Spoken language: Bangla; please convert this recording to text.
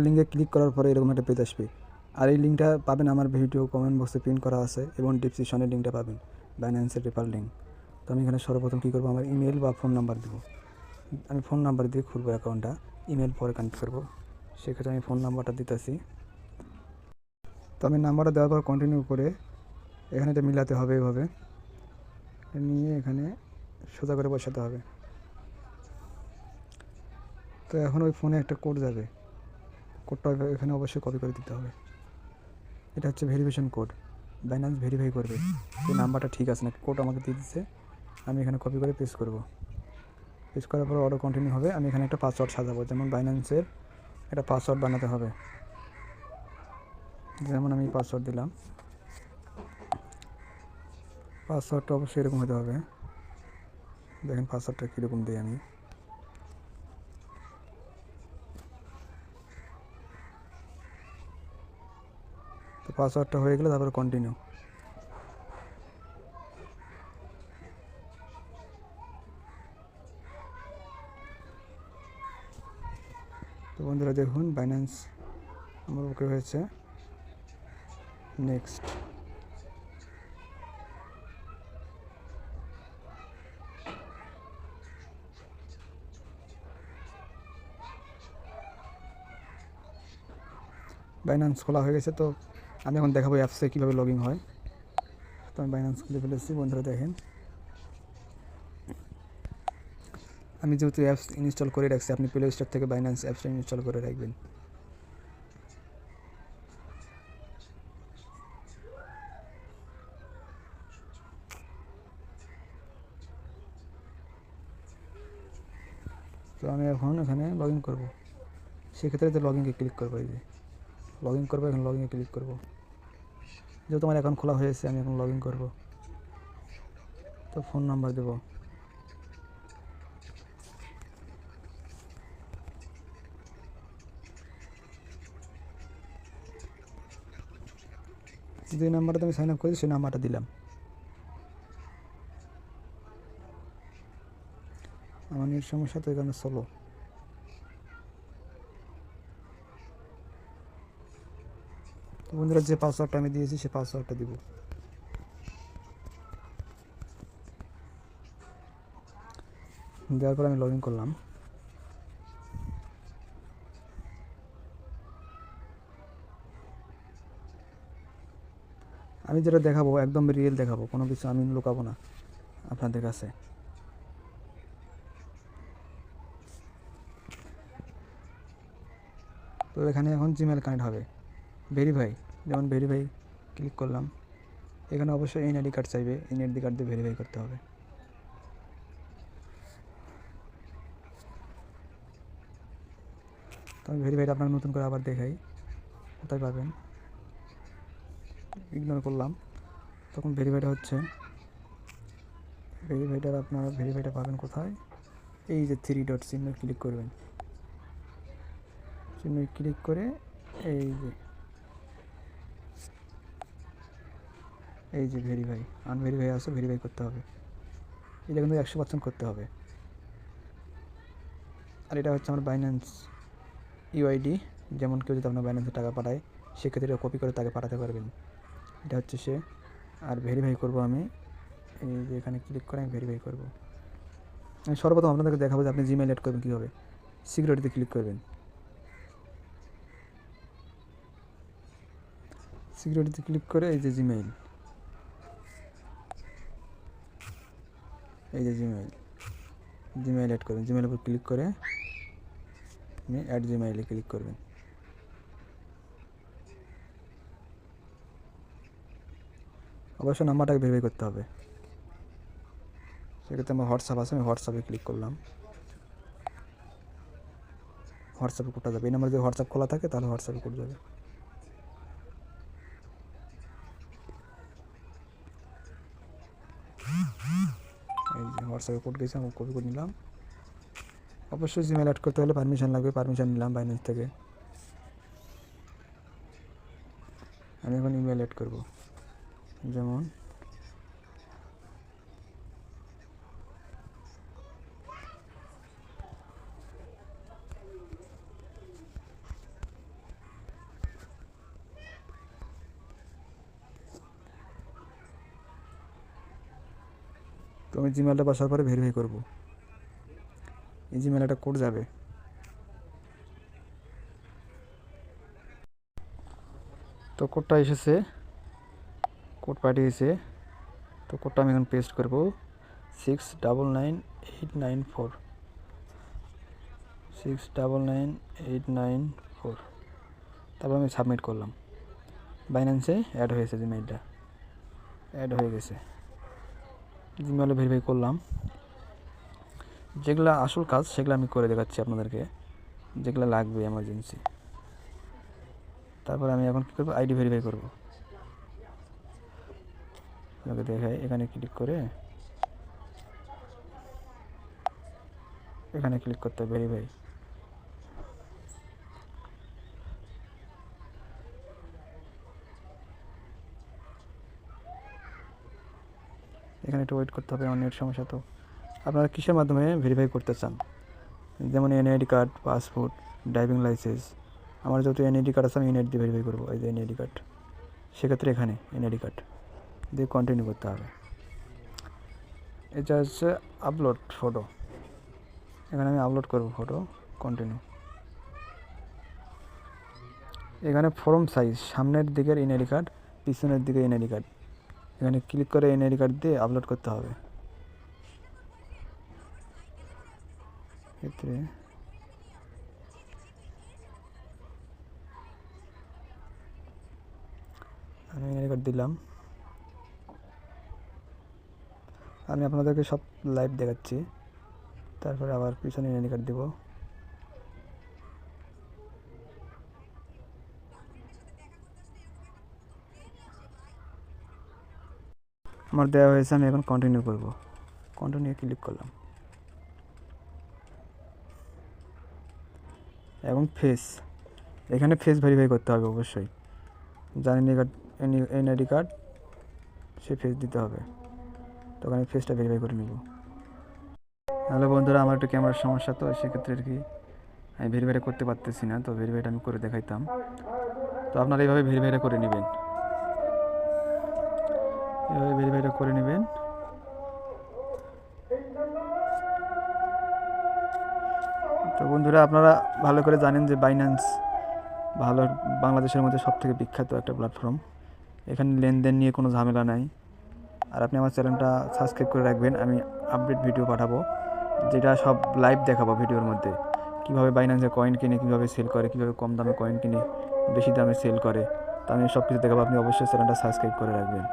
লিঙ্কে ক্লিক করার পরে এরকম একটা পেজ আসবে। আর এই লিঙ্কটা পাবেন আমার ভিডিও কমেন্ট বক্সে পিন করা আছে এবং ডিসক্রিপশনে লিঙ্কটা পাবেন, বাইন্যান্সের রেফার লিঙ্ক। তো আমি এখানে সর্বপ্রথম কী করবো, আমার ইমেল বা ফোন নাম্বার দেবো। আমি ফোন নাম্বার দিয়ে খুলবো অ্যাকাউন্টটা, ইমেল পরে কানেক্ট করবো। সেক্ষেত্রে আমি ফোন নাম্বারটা দিতেছি। তো আমি নাম্বারটা দেওয়ার পর কন্টিনিউ করে এখানে এটা মিলাতে হবে, এভাবে নিয়ে এখানে সোজা করে বসাতে হবে। তো এখন ওই ফোনে একটা কোড যাবে, কোডটা এখানে অবশ্যই কপি করে দিতে হবে। এটা হচ্ছে ভেরিফিকেশন কোড, বাইন্যান্স ভেরিফাই করবে যে নাম্বারটা ঠিক আছে না। কোড আমাকে দিয়ে দিচ্ছে, আমি এখানে কপি করে পেস্ট করব। পেস্ট করার পর অটো কন্টিনিউ হবে। আমি এখানে একটা পাসওয়ার্ড সাজাবো, যেমন বাইন্যান্সের একটা পাসওয়ার্ড বানাতে হবে। যেমন আমি পাসওয়ার্ড দিলাম, পাসওয়ার্ডটা অবশ্যই এরকম হতে হবে। দেখেন পাসওয়ার্ডটা কীরকম দিই আমি। তো পাসওয়ার্ডটা হয়ে গেলে তারপরে কন্টিনিউ। তো বন্ধুরা দেখুন বাইন্যান্স আমার ওকে হয়েছে। নেক্সট। বাইন্যান্স খোলা হয়ে গেছে। তো আমি এখন দেখাবো অ্যাপসে কীভাবে লগ ইন হয়। তো আমি বাইন্যান্স খুলে ফেলেছি। বন্ধুরা দেখেন, আমি যেহেতু অ্যাপস ইনস্টল করে রাখছি, আপনি প্লে স্টোর থেকে বাইন্যান্স অ্যাপসটা ইনস্টল করে রাখবেন। তো আমি এখন এখানে লগ ইন করবো। সেক্ষেত্রে তো লগ ইনকে ক্লিক করবো, এই যে লগ ইন করবো, এখন লগ ইনে ক্লিক করবো। যেহেতু আমার অ্যাকাউন্ট খোলা হয়েছে, আমি এখন লগ ইন করবো। তো ফোন নাম্বার দেবো, যে নাম্বারটা আমি সাইন আপ করেছি সেই নাম্বারটা দিলাম। আমার নেট সমস্যা, তো এখানে চলো। তো বন্ধুরা যে পাসওয়ার্ডটা আমি দিয়েছি সেই পাসওয়ার্ডটা দিব। দেওয়ার পর আমি লগ ইন করলাম। আমি যেটা দেখাবো একদম রিয়েল দেখাবো, কোনো কিছু আমি লুকাবো না আপনাদের কাছে। তো এখানে এখন জিমেল কানেক্ট হবে, ভেরিফাই। যেমন ভেরিফাই ক্লিক করলাম, এখানে অবশ্যই এনআইডি কার্ড চাইবে, এনআইডি কার্ড দিয়ে ভেরিফাই করতে হবে। তো আমি ভেরিফাইটা আপনাকে নতুন করে আবার দেখাই, কোথায় পাবেন। ইগনোর করলাম, তখন ভেরিফাইটা হচ্ছে। ভেরিফাইটার আপনারা ভেরিফাইটা পাবেন কোথায়, এই যে 3 ডট চিহ্ন ক্লিক করবেন। চিহ্ন ক্লিক করে এই যে ভেরিফাই, আনভেরিফাই আছে, ভেরিফাই করতে হবে। এটা কিন্তু 100% করতে হবে। আর এটা হচ্ছে আমার বাইন্যান্স ইউআইডি। যেমন কেউ যদি আপনার বাইন্যান্সে টাকা পাঠায়, সেক্ষেত্রে এটা কপি করে তাকে পাঠাতে পারবেন। এটা হচ্ছে সে। আর ভেরিফাই করব আমি, এই যে এখানে ক্লিক করে আমি ভেরিফাই করব। আমি সর্বপ্রথম আপনাদেরকে দেখাবো যে আপনি জিমেইল অ্যাড করবেন কীভাবে। সিকিউরিটিতে ক্লিক করবেন। সিকিউরিটিতে ক্লিক করে এই যে জিমেইল, এই যে জিমেইল অ্যাড করবেন। জিমেইলের উপর ক্লিক করে আপনি অ্যাড জিমেইলে ক্লিক করবেন। অবশ্যই নাম্বারটাকে ভেরিফাই করতে হবে। সেক্ষেত্রে আমার হোয়াটসঅ্যাপ আছে, আমি হোয়াটসঅ্যাপে ক্লিক করলাম। হোয়াটসঅ্যাপে কোডটা যাবে, এই নাম্বার যদি হোয়াটসঅ্যাপ খোলা থাকে তাহলে হোয়াটসঅ্যাপে কোড যাবে। এই যে হোয়াটসঅ্যাপে কোড গেছে, আমি কপি করে নিলাম। অবশ্যই জিমেল অ্যাড করতে হলে পারমিশন লাগবে, পারমিশন নিলাম বাইন্যান্স থেকে। আমি এখন ইমেল অ্যাড করব, যেমন তো আমি জিমেলটা বসার পরে ভেরিফাই করব। এই জিমেলে একটা কোড যাবে, তো কোডটা এসেছে, কোড পাঠিয়েছে। তো কোডটা আমি এখন পেস্ট করব, 699894, 699894। তারপর আমি সাবমিট করলাম। বাইন্যান্সে অ্যাড হয়েছে, জিমেইলটা অ্যাড হয়ে গেছে। জিমেইলে ভেরিফাই করলাম। যেগুলো আসল কাজ সেগুলো আমি করে দেখাচ্ছি আপনাদেরকে, যেগুলো লাগবে এমার্জেন্সি। তারপর আমি এখন কী করবো, আইডি ভেরিফাই করবো। আপনাকে দেখাই, এখানে ক্লিক করে এখানে ক্লিক করতে হবে ভেরিফাই। এখানে একটু ওয়েট করতে হবে, অনেক সমস্যা। তো আপনারা কিসের মাধ্যমে ভেরিফাই করতে চান, যেমন NID card, passport, driving licence. আমার যেহেতু এনআইডি কার্ড আছে, আমি এনআইডি দিয়ে ভেরিফাই করবো। এই যে এনআইডি কার্ড, সেক্ষেত্রে এখানে এনআইডি কার্ড দিয়ে কন্টিনিউ করতে হবে। এটা হচ্ছে আপলোড ফটো, এখানে আমি আপলোড করব ফটো, কন্টিনিউ। এখানে ফর্ম সাইজ, সামনের দিকের এনআইডি কার্ড, পিছনের দিকে এনআইডি কার্ড। এখানে ক্লিক করে এনআইডি কার্ড দিয়ে আপলোড করতে হবে। ক্ষেত্রে আমি এনআইডি কার্ড দিলাম। আমি আপনাদেরকে সব লাইভ দেখাচ্ছি, তারপরে আবার পিছনে এনআইডি কার্ড দেবো। আমার দেওয়া হয়েছে, আমি এখন কন্টিনিউ করব। কন্টিনিউ ক্লিক করলাম। এবং ফেস, এখানে ফেস ভেরিফাই করতে হবে অবশ্যই। যার এনআইডি কার্ড সে ফেস দিতে হবে। তো ওখানে ফেসটা ভেরিফাই করে নেব। হ্যালো বন্ধুরা, আমার একটু ক্যামেরার সমস্যা, তো সেক্ষেত্রে আর কি আমি ভেরিফাইটা করতে পারতেছি না। তো ভেরিফাইটা আমি করে দেখাইতাম। তো আপনারা এইভাবে ভেরিফাইটা করে নেবেন, এভাবে ভেরিফাইটা করে নেবেন। তো বন্ধুরা, আপনারা ভালো করে জানেন যে বাইন্যান্স বাংলাদেশের মধ্যে সবথেকে বিখ্যাত একটা প্ল্যাটফর্ম। এখানে লেনদেন নিয়ে কোনো ঝামেলা নাই। আর আপনি আমার চ্যানেলটা সাবস্ক্রাইব করে রাখবেন। আমি আপডেট ভিডিও পাঠাবো, যেটা সব লাইভ দেখাবো ভিডিওর মধ্যে। কীভাবে বাইন্যান্সে কয়েন কিনে, কীভাবে সেল করে, কীভাবে কম দামে কয়েন কিনে বেশি দামে সেল করে। তো আমি সব কিছু দেখাবো, আপনি অবশ্যই চ্যানেলটা সাবস্ক্রাইব করে রাখবেন।